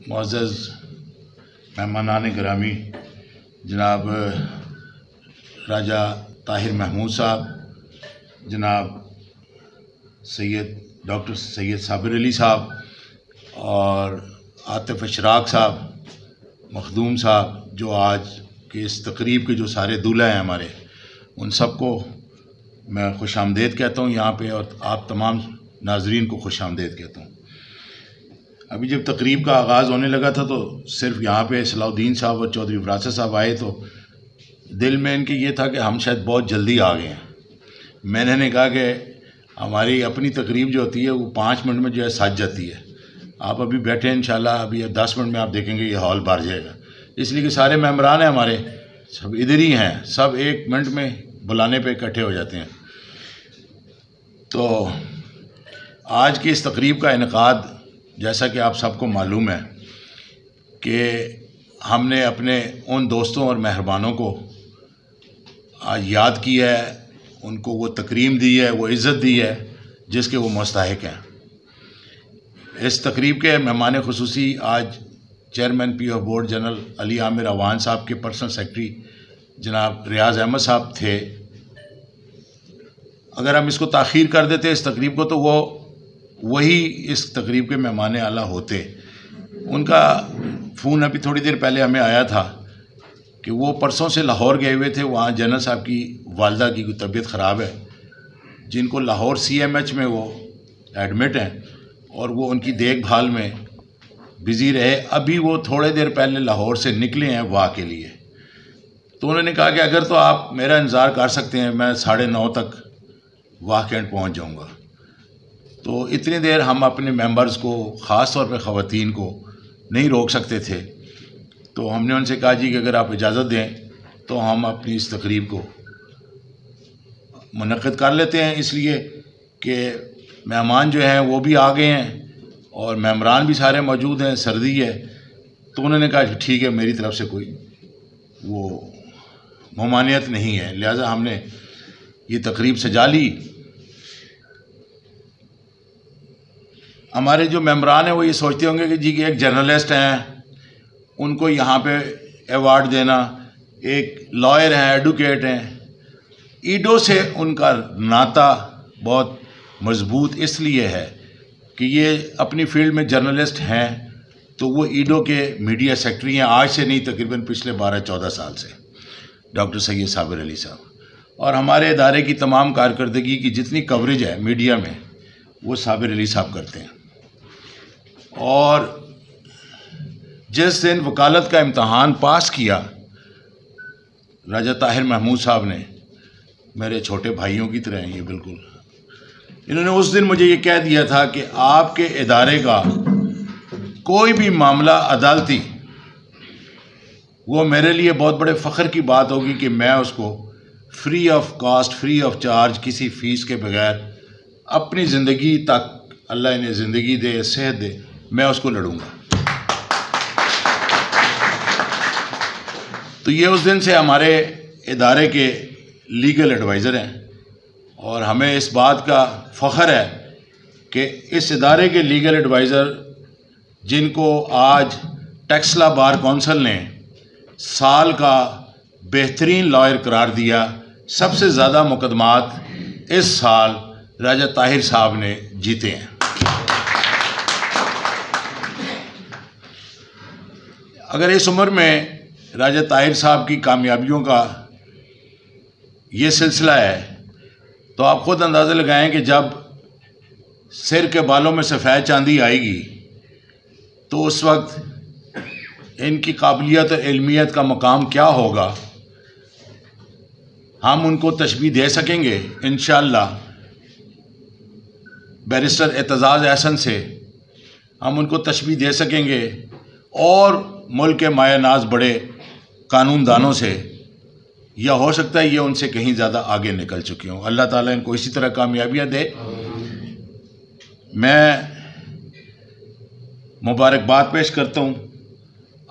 معزز مہمانان گرامی جناب راجہ طاہر محمود صاحب، جناب ڈاکٹر سید صابر علی صاحب اور عاطف اشراق صاحب، مخدوم صاحب، جو آج کی اس تقریب کے جو سارے دولہا ہیں ہمارے، ان سب کو میں خوش آمدید کہتا ہوں یہاں پہ، اور آپ تمام ناظرین کو خوش آمدید کہتا ہوں۔ ابھی جب تقریب کا آغاز ہونے لگا تھا تو صرف یہاں پہ صلاح الدین صاحب اور چودھری وراثت صاحب آئے تو دل میں ان کے یہ تھا کہ ہم شاید بہت جلدی آ گئے ہیں۔ میں نے کہا کہ ہماری اپنی تقریب جو ہوتی ہے وہ 5 منٹ میں جو ہے سج جاتی ہے، آپ ابھی بیٹھے ہیں انشاءاللہ، ابھی 10 منٹ میں آپ دیکھیں گے یہ ہال بھر جائے گا، اس لیے کہ سارے ممبران ہیں ہمارے، سب ادھر ہی ہیں، سب 1 منٹ میں بلانے پہ اکٹھے ہو جاتے ہیں۔ تو آج کی اس تقریب کا انعقاد، جیسا کہ آپ سب کو معلوم ہے کہ ہم نے اپنے ان دوستوں اور مہربانوں کو آج یاد کیا ہے، ان کو وہ تکریم دی ہے، وہ عزت دی ہے جس کے وہ مستحق ہیں۔ اس تقریب کے مہمان خصوصی آج چیئرمین پی او بورڈ جنرل علی عامر اوان صاحب کے پرسنل سیکرٹری جناب ریاض احمد صاحب تھے۔ اگر ہم اس کو تاخیر کر دیتے اس تقریب کو تو وہی اس تقریب کے مہمان اعلیٰ ہوتے۔ ان کا فون ابھی تھوڑی دیر پہلے ہمیں آیا تھا کہ وہ پرسوں سے لاہور گئے ہوئے تھے، وہاں جنرل صاحب کی والدہ کی کوئی طبیعت خراب ہے، جن کو لاہور CMH میں وہ ایڈمٹ ہیں، اور وہ ان کی دیکھ بھال میں بزی رہے۔ ابھی وہ تھوڑے دیر پہلے لاہور سے نکلے ہیں واہ کے لیے، تو انہوں نے کہا کہ اگر تو آپ میرا انتظار کر سکتے ہیں، میں 9:30 تک واہ کینٹ پہنچ جاؤں گا۔ تو اتنی دیر ہم اپنے ممبرز کو، خاص طور پہ خواتین کو نہیں روک سکتے تھے، تو ہم نے ان سے کہا جی کہ اگر آپ اجازت دیں تو ہم اپنی اس تقریب کو منعقد کر لیتے ہیں، اس لیے کہ مہمان جو ہیں وہ بھی آ گئے ہیں اور ممبران بھی سارے موجود ہیں، سردی ہے، تو انہوں نے کہا ٹھیک ہے، میری طرف سے کوئی وہ ممانعت نہیں ہے، لہٰذا ہم نے یہ تقریب سجا لی۔ ہمارے جو ممبران ہیں وہ یہ سوچتے ہوں گے کہ جی کہ ایک جرنلسٹ ہیں، ان کو یہاں پہ ایوارڈ دینا، ایک لائر ہیں، ایڈوکیٹ ہیں، ایڈو سے ان کا ناطہ بہت مضبوط اس لیے ہے کہ یہ اپنی فیلڈ میں جرنلسٹ ہیں، تو وہ ایڈو کے میڈیا سیکرٹری ہیں، آج سے نہیں تقریباً پچھلے 12-14 سال سے، ڈاکٹر سید صابر علی صاحب، اور ہمارے ادارے کی تمام کارکردگی کی جتنی کوریج ہے میڈیا میں وہ صابر علی صاحب کرتے ہیں۔ اور جس دن وکالت کا امتحان پاس کیا راجہ طاہر محمود صاحب نے، میرے چھوٹے بھائیوں کی طرح ہیں یہ بالکل، انہوں نے اس دن مجھے یہ کہہ دیا تھا کہ آپ کے ادارے کا کوئی بھی معاملہ عدالتی، وہ میرے لیے بہت بڑے فخر کی بات ہوگی کہ میں اس کو free of cost, free of charge, کسی فیس کے بغیر اپنی زندگی تک، اللہ انہیں زندگی دے، صحت دے، میں اس کو لڑوں گا۔ تو یہ اس دن سے ہمارے ادارے کے لیگل ایڈوائزر ہیں، اور ہمیں اس بات کا فخر ہے کہ اس ادارے کے لیگل ایڈوائزر، جن کو آج ٹیکسلا بار کونسل نے سال کا بہترین لائر قرار دیا، سب سے زیادہ مقدمات اس سال راجہ طاہر صاحب نے جیتے ہیں۔ اگر اس عمر میں راجہ طاہر صاحب کی کامیابیوں کا یہ سلسلہ ہے تو آپ خود اندازہ لگائیں کہ جب سر کے بالوں میں سفید چاندی آئے گی تو اس وقت ان کی قابلیت اور علمیت کا مقام کیا ہوگا، ہم ان کو تشبیہ دے سکیں گے انشاءاللہ۔ بیرسٹر اعتزاز احسن سے ہم ان کو تشبیہ دے سکیں گے، اور ملک کے مایہ ناز بڑے قانون دانوں سے، یا ہو سکتا ہے یہ ان سے کہیں زیادہ آگے نکل چکی ہوں۔ اللہ تعالیٰ ان کو اسی طرح کامیابیاں دے۔ میں مبارکباد پیش کرتا ہوں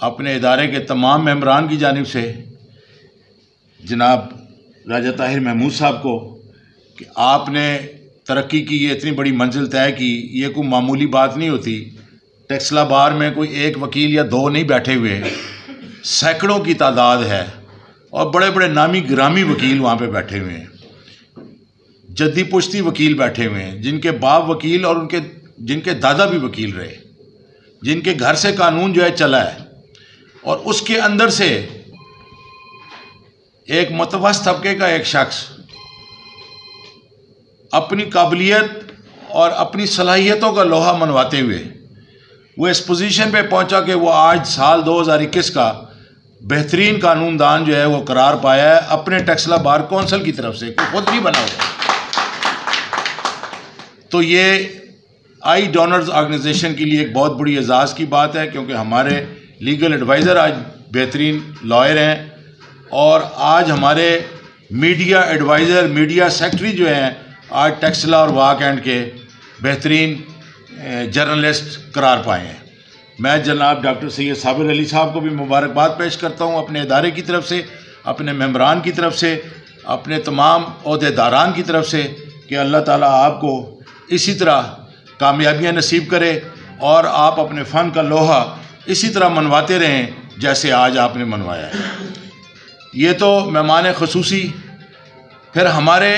اپنے ادارے کے تمام ممبران کی جانب سے جناب راجہ طاہر محمود صاحب کو کہ آپ نے ترقی کی، یہ اتنی بڑی منزل طے کی، یہ کوئی معمولی بات نہیں ہوتی ٹیکسلا بار میں کوئی ایک وکیل یا دو نہیں بیٹھے ہوئے، سینکڑوں کی تعداد ہے، اور بڑے بڑے نامی گرامی وکیل وہاں پہ بیٹھے ہوئے ہیں، جدی پشتی وکیل بیٹھے ہوئے ہیں، جن کے باپ وکیل اور جن کے دادا بھی وکیل رہے، جن کے گھر سے قانون جو ہے چلا ہے، اور اس کے اندر سے ایک متوسط طبقے کا ایک شخص اپنی قابلیت اور اپنی صلاحیتوں کا لوہا منواتے ہوئے وہ اس پوزیشن پہ پہنچا کہ وہ آج سال 2021 کا بہترین قانون دان جو ہے وہ قرار پایا ہے اپنے ٹیکسلا بار کونسل کی طرف سے، کوئی خود نہیں بنا ہوا۔ تو یہ آئی ڈونرز آرگنائزیشن کے لیے ایک بہت بڑی اعزاز کی بات ہے، کیونکہ ہمارے لیگل ایڈوائزر آج بہترین لائر ہیں، اور آج ہمارے میڈیا ایڈوائزر، میڈیا سیکٹری جو ہیں آج ٹیکسلا اور واک اینڈ کے بہترین جرنلسٹ قرار پائے ہیں۔ میں جناب ڈاکٹر سید صابر علی صاحب کو بھی مبارکباد پیش کرتا ہوں اپنے ادارے کی طرف سے، اپنے ممبران کی طرف سے، اپنے تمام عہدیداران کی طرف سے، کہ اللہ تعالیٰ آپ کو اسی طرح کامیابیاں نصیب کرے اور آپ اپنے فن کا لوہا اسی طرح منواتے رہیں جیسے آج آپ نے منوایا ہے۔ یہ تو مہمان خصوصی، پھر ہمارے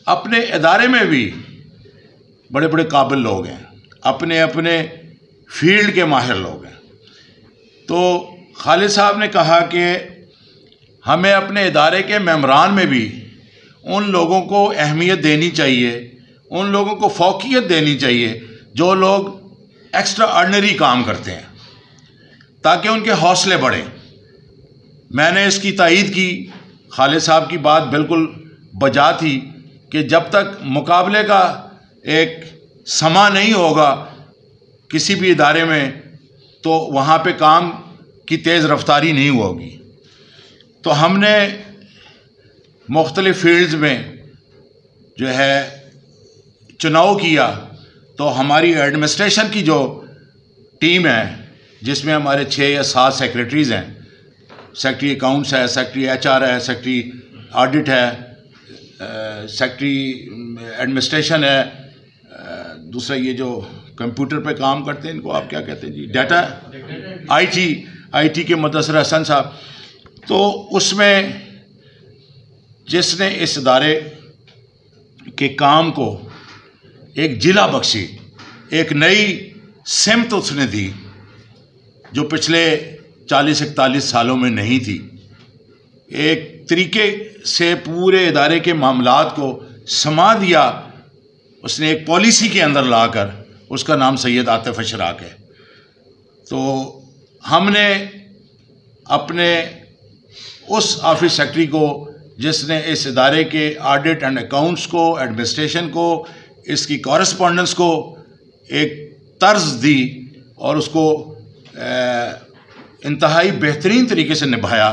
اپنے ادارے میں بھی بڑے بڑے قابل لوگ ہیں، اپنے اپنے فیلڈ کے ماہر لوگ ہیں۔ تو خالد صاحب نے کہا کہ ہمیں اپنے ادارے کے ممبران میں بھی ان لوگوں کو اہمیت دینی چاہیے، ان لوگوں کو فوقیت دینی چاہیے جو لوگ ایکسٹرا آرڈنری کام کرتے ہیں، تاکہ ان کے حوصلے بڑھیں۔ میں نے اس کی تائید کی، خالد صاحب کی بات بالکل بجا تھی کہ جب تک مقابلے کا ایک سما نہیں ہوگا کسی بھی ادارے میں تو وہاں پہ کام کی تیز رفتاری نہیں ہوگی۔ تو ہم نے مختلف فیلڈز میں جو ہے چناؤ کیا، تو ہماری ایڈمنسٹریشن کی جو ٹیم ہے جس میں ہمارے 6 یا 7 سیکریٹریز ہیں، سیکٹری اکاؤنٹس ہے، سیکٹری ایچ آر ہے، سیکٹری آڈٹ ہے، سیکٹری ایڈمنسٹریشن ہے، دوسرا یہ جو کمپیوٹر پہ کام کرتے ہیں ان کو آپ کیا کہتے ہیں جی، ڈیٹا آئی ٹی کے مدثر حسن صاحب۔ تو اس میں جس نے اس ادارے کے کام کو ایک جلا بخشی، ایک نئی سمت اس نے دی جو پچھلے 40-41 سالوں میں نہیں تھی، ایک طریقے سے پورے ادارے کے معاملات کو سما دیا اس نے ایک پالیسی کے اندر لا کر، اس کا نام سید عاطف اشراق ہے۔ تو ہم نے اپنے اس آفس سیکٹری کو جس نے اس ادارے کے آڈٹ اینڈ اکاؤنٹس کو، ایڈمنسٹریشن کو، اس کی کورسپونڈنس کو ایک طرز دی اور اس کو انتہائی بہترین طریقے سے نبھایا۔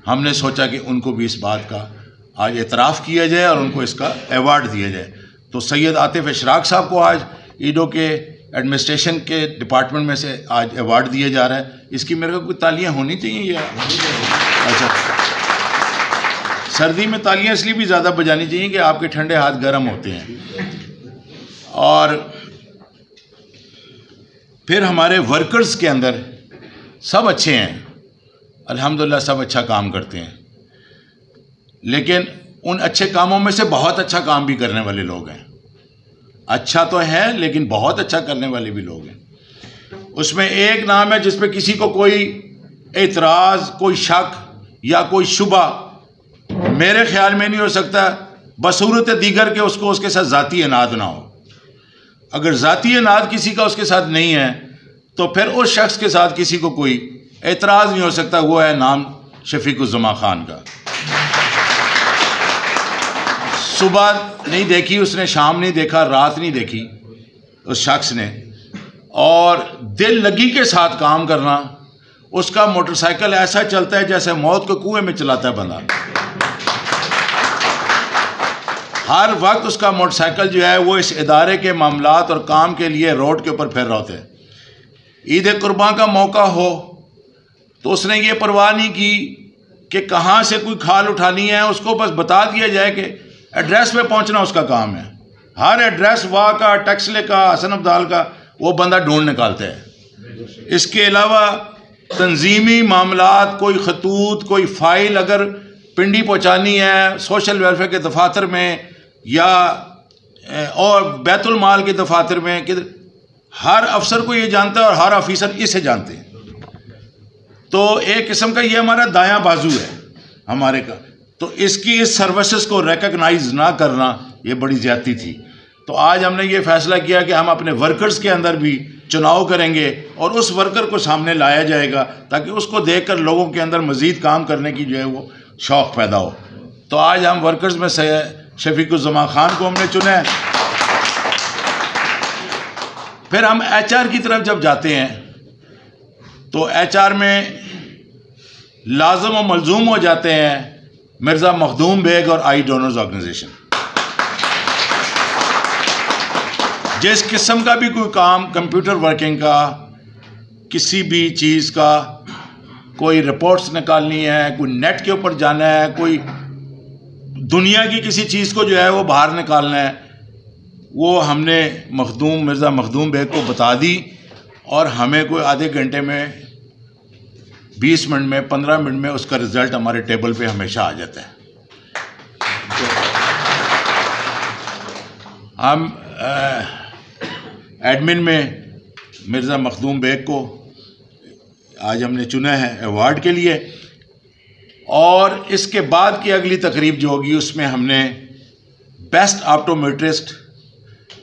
ہم نے سوچا کہ ان کو بھی اس بات کا آج اعتراف کیا جائے اور ان کو اس کا ایوارڈ دیا جائے۔ تو سید عاطف اشراق صاحب کو آج ایڈو کے ایڈمنسٹریشن کے ڈپارٹمنٹ میں سے آج ایوارڈ دیا جا رہا ہے۔ اس کی میرے کو کوئی تالیاں ہونی چاہیے یا اچھا، سردی میں تالیاں اس لیے بھی زیادہ بجانی چاہیے کہ آپ کے ٹھنڈے ہاتھ گرم ہوتے ہیں۔ اور پھر ہمارے ورکرز کے اندر سب اچھے ہیں، الحمدللہ سب اچھا کام کرتے ہیں، لیکن ان اچھے کاموں میں سے بہت اچھا کام بھی کرنے والے لوگ ہیں۔ اچھا تو ہے لیکن بہت اچھا کرنے والے بھی لوگ ہیں۔ اس میں ایک نام ہے جس پہ کسی کو کوئی اعتراض، کوئی شک یا کوئی شبہ میرے خیال میں نہیں ہو سکتا، بصورت دیگر کہ اس کو اس کے ساتھ ذاتی عناد نہ ہو۔ اگر ذاتی عناد کسی کا اس کے ساتھ نہیں ہے تو پھر اس شخص کے ساتھ کسی کو کوئی اعتراض نہیں ہو سکتا، وہ ہے نام شفیق الزما خان کا۔ صبح نہیں دیکھی اس نے، شام نہیں دیکھا، رات نہیں دیکھی اس شخص نے، اور دل لگی کے ساتھ کام کرنا۔ اس کا موٹر سائیکل ایسا چلتا ہے جیسے موت کو کنویں میں چلاتا ہے بندہ۔ ہر وقت اس کا موٹر سائیکل جو ہے وہ اس ادارے کے معاملات اور کام کے لیے روڈ کے اوپر پھر رہا ہوتا ہے۔ عید قربان کا موقع ہو تو اس نے یہ پرواہ نہیں کی کہ کہاں سے کوئی کھال اٹھانی ہے، اس کو بس بتا دیا جائے کہ ایڈریس پہ پہنچنا اس کا کام ہے۔ ہر ایڈریس واہ کا، ٹیکسلے کا، حسن عبدال کا وہ بندہ ڈھونڈ نکالتا ہے۔ اس کے علاوہ تنظیمی معاملات، کوئی خطوط، کوئی فائل اگر پنڈی پہنچانی ہے سوشل ویلفیئر کے دفاتر میں یا اور بیت المال کے دفاتر میں، ہر افسر کو یہ جانتا ہے اور ہر آفیسر اسے جانتے ہیں. تو ایک قسم کا یہ ہمارا دایاں بازو ہے ہمارے کا. تو اس کی اس سروسز کو ریکگنائز نہ کرنا یہ بڑی زیادتی تھی. تو آج ہم نے یہ فیصلہ کیا کہ ہم اپنے ورکرز کے اندر بھی چناؤ کریں گے اور اس ورکر کو سامنے لایا جائے گا تاکہ اس کو دیکھ کر لوگوں کے اندر مزید کام کرنے کی جو ہے وہ شوق پیدا ہو. تو آج ہم ورکرز میں شفیق الزمان خان کو ہم نے چنا ہے. پھر ہم ایچ آر کی طرف جب جاتے ہیں تو ایچ آر میں لازم و ملزوم ہو جاتے ہیں مرزا مخدوم بیگ اور آئی ڈونرز آرگنائزیشن. جس قسم کا بھی کوئی کام کمپیوٹر ورکنگ کا، کسی بھی چیز کا، کوئی رپورٹس نکالنی ہے، کوئی نیٹ کے اوپر جانا ہے، کوئی دنیا کی کسی چیز کو جو ہے وہ باہر نکالنا ہے، وہ ہم نے مرزا مخدوم بیگ کو بتا دی اور ہمیں کوئی آدھے گھنٹے میں 20 منٹ میں 15 منٹ میں اس کا رزلٹ ہمارے ٹیبل پہ ہمیشہ آ جاتا ہے. ہم ایڈمن میں مرزا مخدوم بیگ کو آج ہم نے چنا ہے ایوارڈ کے لیے. اور اس کے بعد کی اگلی تقریب جو ہوگی اس میں ہم نے بیسٹ آپٹومیٹرسٹ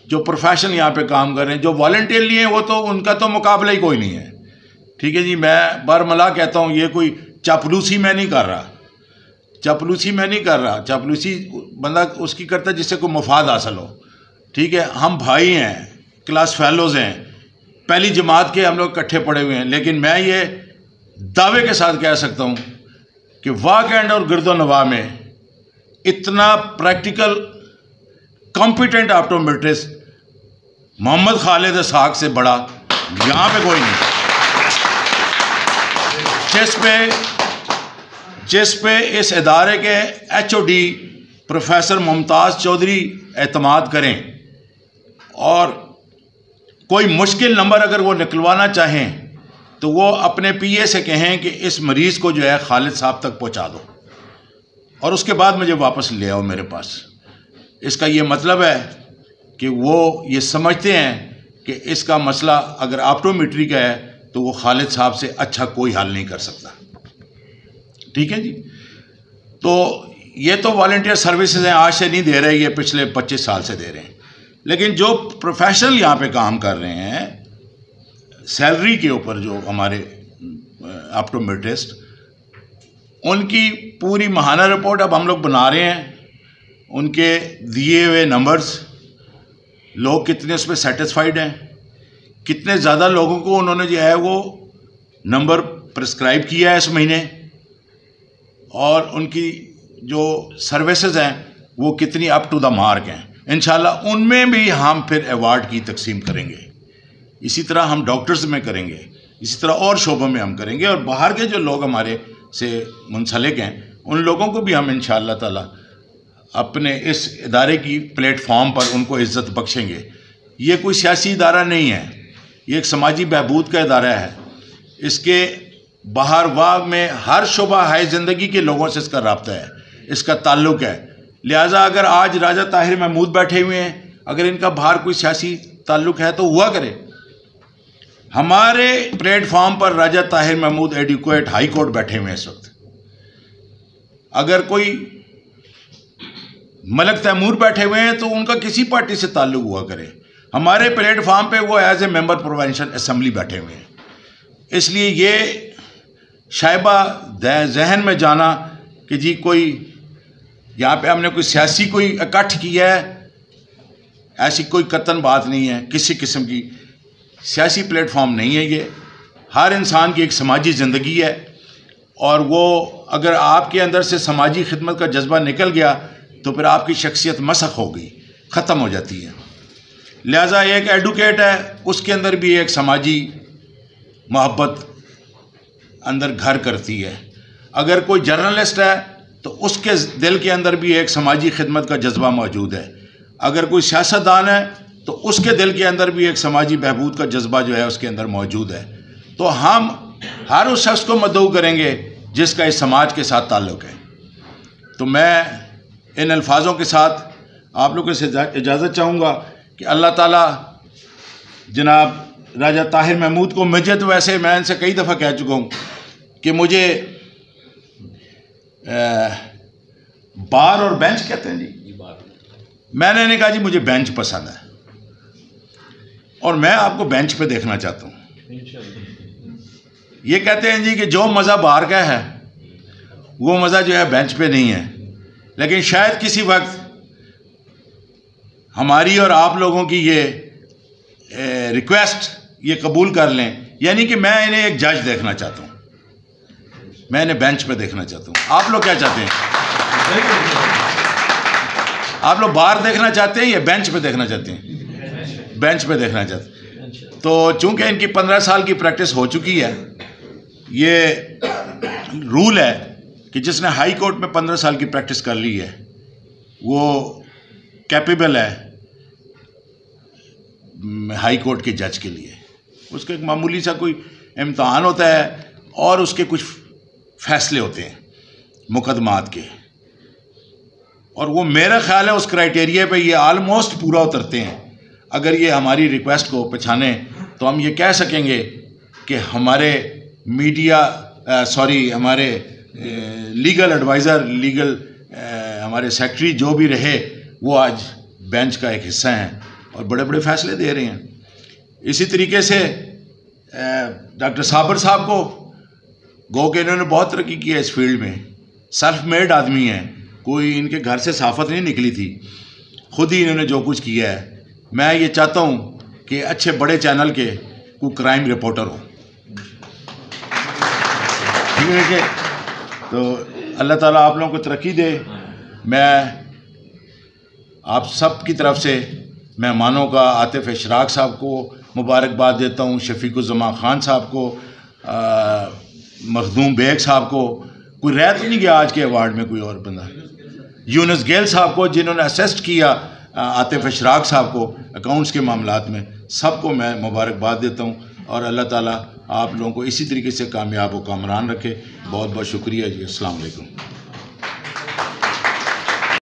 جو پروفیشن یہاں پہ کام کر رہے ہیں، جو والنٹیئرلی ہیں، وہ تو ان کا تو مقابلہ ہی کوئی نہیں ہے. ٹھیک ہے جی، میں برملا کہتا ہوں، یہ کوئی چاپلوسی میں نہیں کر رہا. چاپلوسی بندہ اس کی کرتا ہے جس سے کوئی مفاد حاصل ہو. ٹھیک ہے، ہم بھائی ہیں، کلاس فیلوز ہیں، پہلی جماعت کے ہم لوگ اکٹھے پڑے ہوئے ہیں. لیکن میں یہ دعوے کے ساتھ کہہ سکتا ہوں کہ واک اینڈ اور گرد و نواح میں اتنا پریکٹیکل کمپیٹنٹ آپٹومیٹرسٹ محمد خالد اسحاق سے بڑا یہاں پہ کوئی نہیں، جس پہ اس ادارے کے ایچ او ڈی پروفیسر ممتاز چودھری اعتماد کریں اور کوئی مشکل نمبر اگر وہ نکلوانا چاہیں تو وہ اپنے پی اے سے کہیں کہ اس مریض کو جو ہے خالد صاحب تک پہنچا دو اور اس کے بعد مجھے واپس لے آؤ میرے پاس. اس کا یہ مطلب ہے کہ وہ یہ سمجھتے ہیں کہ اس کا مسئلہ اگر آپٹومیٹری کا ہے تو وہ خالد صاحب سے اچھا کوئی حل نہیں کر سکتا. ٹھیک ہے جی. تو یہ تو والنٹیئر سروسز ہیں، آج سے نہیں دے رہے، یہ پچھلے 25 سال سے دے رہے ہیں. لیکن جو پروفیشنل یہاں پہ کام کر رہے ہیں سیلری کے اوپر، جو ہمارے آپٹومیٹرسٹ، ان کی پوری ماہانہ رپورٹ اب ہم لوگ بنا رہے ہیں. ان کے دیے ہوئے نمبرز، لوگ کتنے اس پہ سیٹسفائیڈ ہیں، کتنے زیادہ لوگوں کو انہوں نے جو ہے وہ نمبر پرسکرائب کیا ہے اس مہینے، اور ان کی جو سروسز ہیں وہ کتنی اپ ٹو دا مارک ہیں. انشاءاللہ ان میں بھی ہم پھر ایوارڈ کی تقسیم کریں گے. اسی طرح ہم ڈاکٹرز میں کریں گے، اسی طرح اور شعبوں میں ہم کریں گے، اور باہر کے جو لوگ ہمارے سے منسلک ہیں ان لوگوں کو بھی ہم انشاءاللہ تعالی اپنے اس ادارے کی پلیٹ فارم پر ان کو عزت بخشیں گے. یہ کوئی سیاسی ادارہ نہیں ہے، یہ ایک سماجی بہبود کا ادارہ ہے. اس کے باہر واہ میں ہر شعبہ حیات زندگی کے لوگوں سے اس کا رابطہ ہے، اس کا تعلق ہے. لہٰذا اگر آج راجہ طاہر محمود بیٹھے ہوئے ہیں، اگر ان کا باہر کوئی سیاسی تعلق ہے تو ہوا کرے. ہمارے پلیٹ فارم پر Raja Tahir Mahmood advocate high court بیٹھے ہوئے ہیں اس وقت. اگر کوئی ملک تیمور بیٹھے ہوئے ہیں تو ان کا کسی پارٹی سے تعلق ہوا کرے. ہمارے پلیٹ فارم پہ وہ as a member provincial assembly بیٹھے ہوئے ہیں. اس لیے یہ شائبہ ذہن میں جانا کہ جی کوئی یہاں پہ ہم نے کوئی سیاسی کوئی اکٹھ کیا ہے، ایسی کوئی قطعاً بات نہیں ہے. کسی قسم کی سیاسی پلیٹ فارم نہیں ہے. یہ ہر انسان کی ایک سماجی زندگی ہے، اور وہ اگر آپ کے اندر سے سماجی خدمت کا جذبہ نکل گیا تو پھر آپ کی شخصیت مسخ ہو گئی، ختم ہو جاتی ہے. لہٰذا ایک ایڈوکیٹ ہے، اس کے اندر بھی ایک سماجی محبت اندر گھر کرتی ہے. اگر کوئی جرنلسٹ ہے تو اس کے دل کے اندر بھی ایک سماجی خدمت کا جذبہ موجود ہے. اگر کوئی سیاستدان ہے تو اس کے دل کے اندر بھی ایک سماجی بہبود کا جذبہ جو ہے اس کے اندر موجود ہے. تو ہم ہر اس شخص کو مدعو کریں گے جس کا اس سماج کے ساتھ تعلق ہے۔ تو میں ان الفاظوں کے ساتھ آپ لوگوں سے اجازت چاہوں گا کہ اللہ تعالیٰ جناب راجہ طاہر محمود کو، مجھے تو ویسے میں ان سے کئی دفعہ کہہ چکا ہوں کہ مجھے بار اور بینچ کہتے ہیں جی، میں نے کہا جی مجھے بینچ پسند ہے اور میں آپ کو بینچ پہ دیکھنا چاہتا ہوں۔ یہ کہتے ہیں جی کہ جو مزہ باہر کا ہے وہ مزہ جو ہے بینچ پہ نہیں ہے، لیکن شاید کسی وقت ہماری اور آپ لوگوں کی یہ ریکویسٹ یہ قبول کر لیں، یعنی کہ میں انہیں ایک جج دیکھنا چاہتا ہوں، میں انہیں بینچ پہ دیکھنا چاہتا ہوں۔ آپ لوگ کیا چاہتے ہیں؟ آپ لوگ باہر دیکھنا چاہتے ہیں یا بینچ پہ دیکھنا چاہتے ہیں؟ بینچ پہ دیکھنا چاہتے ہیں۔ تو چونکہ ان کی 15 سال کی پریکٹس ہو چکی ہے، یہ رول ہے کہ جس نے ہائی کورٹ میں 15 سال کی پریکٹس کر لی ہے وہ کیپیبل ہے ہائی کورٹ کے جج کے لیے۔ اس کا ایک معمولی سا کوئی امتحان ہوتا ہے اور اس کے کچھ فیصلے ہوتے ہیں مقدمات کے، اور وہ میرا خیال ہے اس کرائٹیریا پہ یہ آلموسٹ پورا اترتے ہیں۔ اگر یہ ہماری ریکویسٹ کو پہچانے تو ہم یہ کہہ سکیں گے کہ ہمارے ہمارے لیگل ایڈوائزر، ہمارے سیکرٹری جو بھی رہے وہ آج بینچ کا ایک حصہ ہیں اور بڑے بڑے فیصلے دے رہے ہیں۔ اسی طریقے سے ڈاکٹر صابر صاحب کو گو کہ انہوں نے بہت ترقی کی ہے اس فیلڈ میں، سیلف میڈ آدمی ہیں، کوئی ان کے گھر سے صافت نہیں نکلی تھی، خود ہی انہوں نے جو کچھ کیا ہے۔ میں یہ چاہتا ہوں کہ اچھے بڑے چینل کے کوئی کرائم رپورٹر ہو، ٹھیک ہے کہ تو اللہ تعالیٰ آپ لوگوں کو ترقی دے۔ میں آپ سب کی طرف سے مہمانوں کا عاطف اشراق صاحب کو مبارکباد دیتا ہوں، شفیق الزمان خان صاحب کو، مخدوم بیگ صاحب کو، کوئی رہ تو نہیں گیا آج کے ایوارڈ میں کوئی اور بندہ، یونس گیل صاحب کو جنہوں نے اسسٹ کیا عاطف اشراق صاحب کو اکاؤنٹس کے معاملات میں، سب کو میں مبارکباد دیتا ہوں، اور اللہ تعالیٰ آپ لوگوں کو اسی طریقے سے کامیاب و کامران رکھے۔ بہت بہت شکریہ جی، السلام علیکم۔